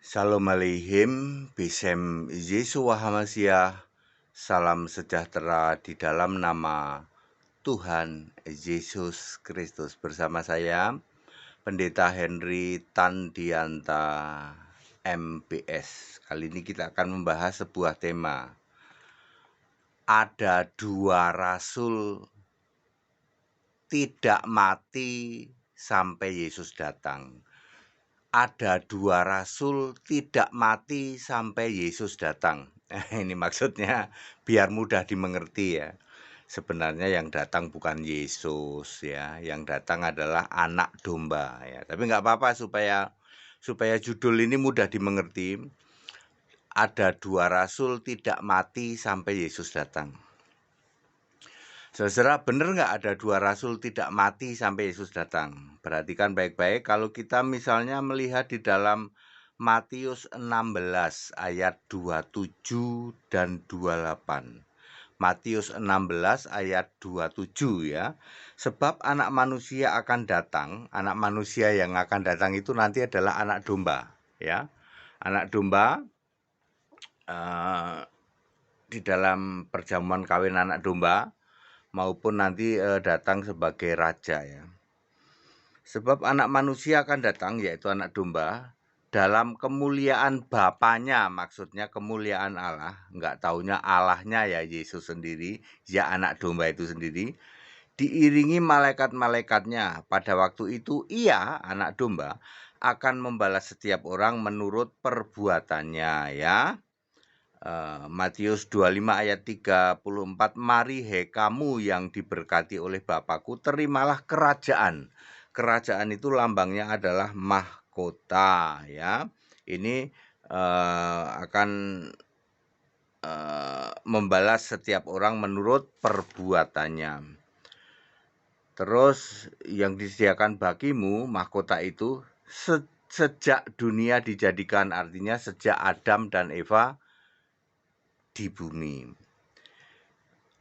Shalom Aleichem, Bisem Yeshua HaMashiach, salam sejahtera di dalam nama Tuhan Yesus Kristus. Bersama saya, Pendeta Henry Tandianta, MBS. Kali ini kita akan membahas sebuah tema. Ada dua rasul tidak mati sampai Yesus datang. Ada dua rasul tidak mati sampai Yesus datang. Ini maksudnya biar mudah dimengerti ya. Sebenarnya yang datang bukan Yesus ya, yang datang adalah anak domba ya. Tapi nggak apa-apa supaya judul ini mudah dimengerti. Ada dua rasul tidak mati sampai Yesus datang. Saudara, benar nggak ada dua rasul tidak mati sampai Yesus datang? Perhatikan baik-baik, kalau kita misalnya melihat di dalam Matius 16 ayat 27 dan 28. Matius 16 ayat 27 ya. Sebab anak manusia akan datang, anak manusia yang akan datang itu nanti adalah anak domba ya. Anak domba di dalam perjamuan kawin anak domba maupun nanti datang sebagai raja ya. Sebab anak manusia akan datang, yaitu anak domba, dalam kemuliaan Bapanya, maksudnya kemuliaan Allah. Enggak taunya Allahnya ya Yesus sendiri, ya anak domba itu sendiri. Diiringi malaikat-malaikatnya. Pada waktu itu ia, anak domba, akan membalas setiap orang menurut perbuatannya ya. Matius 25 ayat 34, mari he kamu yang diberkati oleh Bapakku, terimalah kerajaan. Kerajaan itu lambangnya adalah mahkota ya. Ini akan membalas setiap orang menurut perbuatannya. Terus yang disediakan bagimu mahkota itu sejak dunia dijadikan, artinya sejak Adam dan Eva di bumi.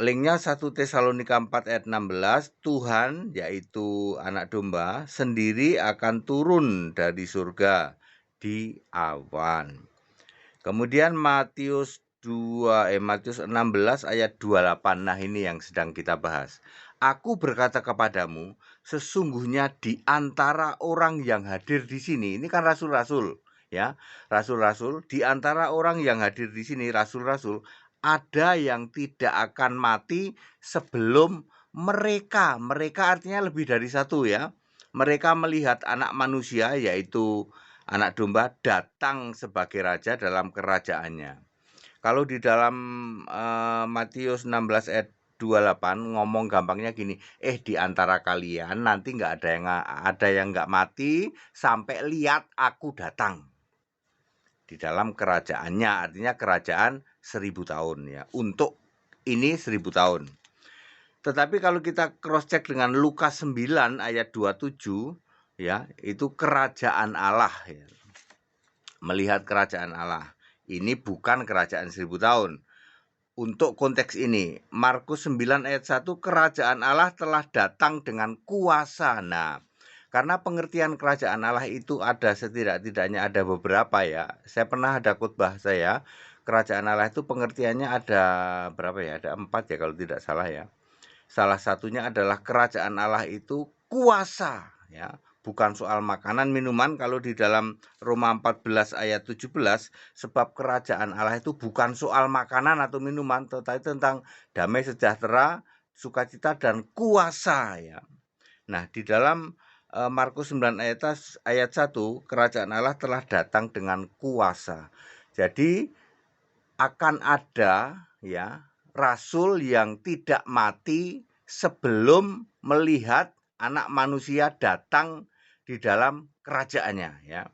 Linknya 1 Tesalonika 4 ayat 16, Tuhan yaitu anak domba sendiri akan turun dari surga di awan. Kemudian Matius 16 ayat 28, nah ini yang sedang kita bahas. Aku berkata kepadamu, sesungguhnya di antara orang yang hadir di sini, ini kan rasul-rasul ya, rasul-rasul, di antara orang yang hadir di sini, rasul-rasul, ada yang tidak akan mati sebelum mereka artinya lebih dari satu ya, mereka melihat anak manusia yaitu anak domba datang sebagai raja dalam kerajaannya. Kalau di dalam Matius 16 ayat 28 ngomong gampangnya gini, di antara kalian nanti ada yang nggak mati sampai lihat aku datang di dalam kerajaannya, artinya kerajaan 1000 tahun ya. Untuk ini 1000 tahun. Tetapi kalau kita cross check dengan Lukas 9 ayat 27 ya, itu kerajaan Allah ya. Melihat kerajaan Allah. Ini bukan kerajaan 1000 tahun. Untuk konteks ini, Markus 9 ayat 1, kerajaan Allah telah datang dengan kuasa. Nah, karena pengertian kerajaan Allah itu ada setidak-tidaknya ada beberapa ya. Saya pernah ada khotbah saya, kerajaan Allah itu pengertiannya ada berapa ya? Ada 4 ya kalau tidak salah ya. Salah satunya adalah kerajaan Allah itu kuasa ya. Bukan soal makanan, minuman. Kalau di dalam Roma 14 ayat 17, sebab kerajaan Allah itu bukan soal makanan atau minuman, tetapi tentang damai sejahtera, sukacita, dan kuasa ya. Nah, di dalam Markus 9 ayat 1, kerajaan Allah telah datang dengan kuasa. Jadi akan ada ya rasul yang tidak mati sebelum melihat anak manusia datang di dalam kerajaannya ya.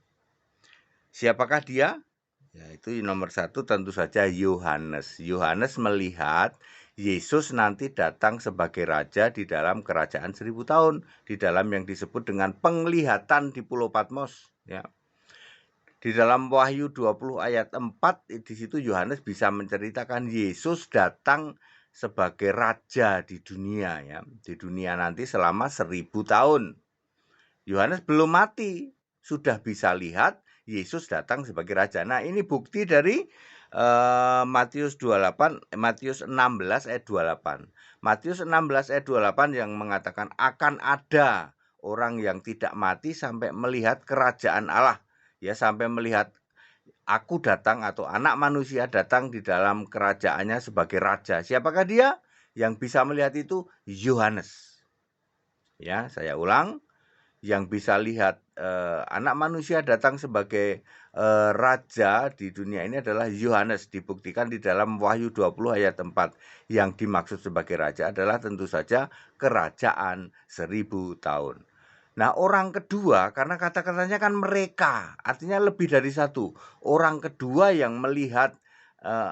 Siapakah dia? Ya, itu nomor 1 tentu saja Yohanes. Yohanes melihat Yesus nanti datang sebagai raja di dalam kerajaan 1000 tahun, di dalam yang disebut dengan penglihatan di Pulau Patmos ya. Di dalam Wahyu 20 ayat 4, di situ Yohanes bisa menceritakan Yesus datang sebagai raja di dunia ya, di dunia nanti selama 1000 tahun. Yohanes belum mati, sudah bisa lihat Yesus datang sebagai raja. Nah, ini bukti dari Matius 16 ayat 28. Matius 16 ayat 28 yang mengatakan akan ada orang yang tidak mati sampai melihat kerajaan Allah. Ya, sampai melihat aku datang atau anak manusia datang di dalam kerajaannya sebagai raja. Siapakah dia? Yang bisa melihat itu Yohanes. Ya, saya ulang, yang bisa lihat anak manusia datang sebagai raja di dunia ini adalah Yohanes. Dibuktikan di dalam Wahyu 20 ayat 4. Yang dimaksud sebagai raja adalah tentu saja kerajaan 1000 tahun. Nah, orang kedua, karena kata-katanya kan mereka, artinya lebih dari satu. Orang kedua yang melihat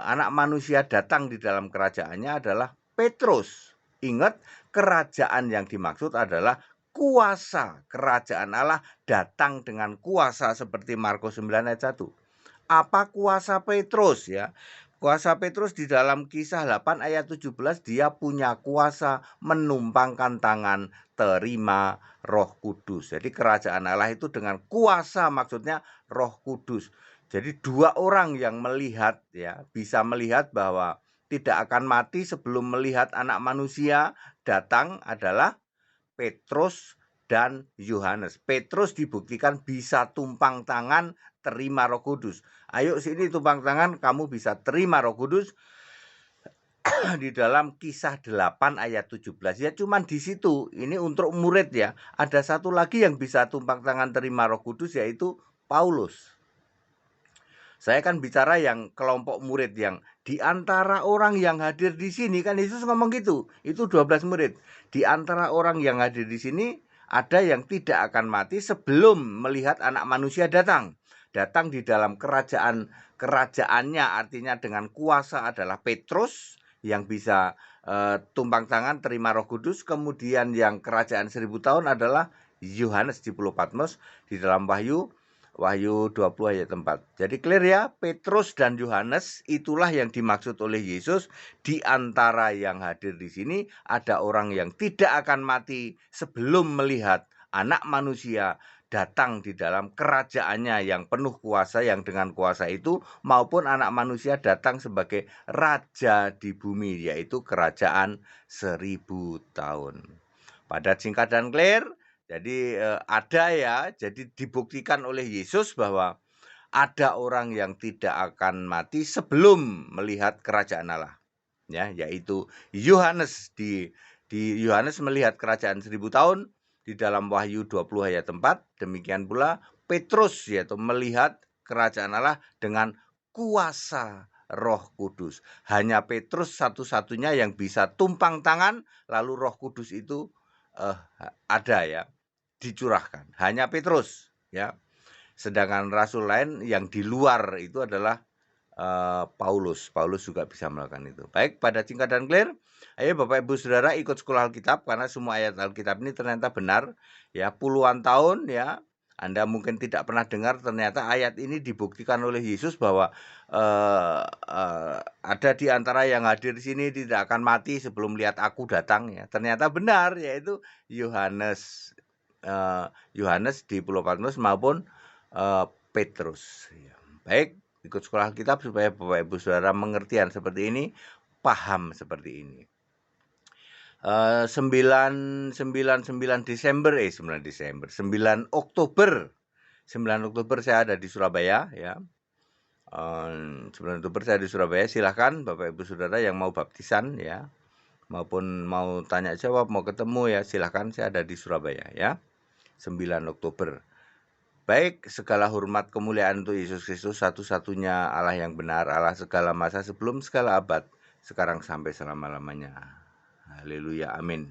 anak manusia datang di dalam kerajaannya adalah Petrus. Ingat, kerajaan yang dimaksud adalah kuasa kerajaan Allah datang dengan kuasa seperti Markus 9 ayat 1. Apa kuasa Petrus ya? Kuasa Petrus di dalam Kisah 8 ayat 17 dia punya kuasa menumpangkan tangan terima Roh Kudus. Jadi kerajaan Allah itu dengan kuasa, maksudnya Roh Kudus. Jadi dua orang yang melihat ya, bisa melihat bahwa tidak akan mati sebelum melihat anak manusia datang adalah Petrus dan Yohanes. Petrus dibuktikan bisa tumpang tangan terima Roh Kudus. Ayo sini tumpang tangan, kamu bisa terima Roh Kudus. Di dalam Kisah 8 ayat 17 ya, cuman di situ. Ini untuk murid ya. Ada satu lagi yang bisa tumpang tangan terima Roh Kudus, yaitu Paulus. Saya kan bicara yang kelompok murid yang di antara orang yang hadir di sini, kan Yesus ngomong gitu. Itu 12 murid. Di antara orang yang hadir di sini ada yang tidak akan mati sebelum melihat anak manusia datang. Datang di dalam kerajaannya, artinya dengan kuasa adalah Petrus yang bisa tumpang tangan terima Roh Kudus. Kemudian yang kerajaan 1000 tahun adalah Yohanes di Pulau Patmos di dalam Wahyu 20 ayat 4. Jadi clear ya, Petrus dan Yohanes itulah yang dimaksud oleh Yesus. Di antara yang hadir di sini ada orang yang tidak akan mati sebelum melihat anak manusia datang di dalam kerajaannya yang penuh kuasa, yang dengan kuasa itu maupun anak manusia datang sebagai raja di bumi, yaitu kerajaan 1000 tahun. Padat, singkat, dan clear. Jadi ada ya, jadi dibuktikan oleh Yesus bahwa ada orang yang tidak akan mati sebelum melihat kerajaan Allah. Ya, yaitu Yohanes. Di Yohanes melihat kerajaan 1000 tahun di dalam Wahyu 20 ayat 4. Demikian pula Petrus, yaitu melihat kerajaan Allah dengan kuasa Roh Kudus. Hanya Petrus satu-satunya yang bisa tumpang tangan, lalu Roh Kudus itu ada ya, dicurahkan. Hanya Petrus ya. Sedangkan rasul lain yang di luar itu adalah Paulus. Paulus juga bisa melakukan itu. Baik, pada singkat dan clear. Ayo Bapak Ibu Saudara ikut sekolah Alkitab, karena semua ayat Alkitab ini ternyata benar ya. Puluhan tahun ya Anda mungkin tidak pernah dengar, ternyata ayat ini dibuktikan oleh Yesus bahwa ada di antara yang hadir di sini tidak akan mati sebelum lihat aku datang ya. Ternyata benar, yaitu Yohanes di Pulau Patmos maupun Petrus ya. Baik, ikut sekolah Alkitab supaya Bapak Ibu Saudara pengertian seperti ini, paham seperti ini. 9 Oktober saya ada di Surabaya ya. 9 Oktober saya di Surabaya. Silahkan Bapak Ibu Saudara yang mau baptisan ya, maupun mau tanya jawab, mau ketemu ya, silahkan, saya ada di Surabaya ya. 9 Oktober. Baik, segala hormat kemuliaan untuk Yesus Kristus, satu-satunya Allah yang benar, Allah segala masa, sebelum segala abad, sekarang sampai selama-lamanya. Haleluya, amin.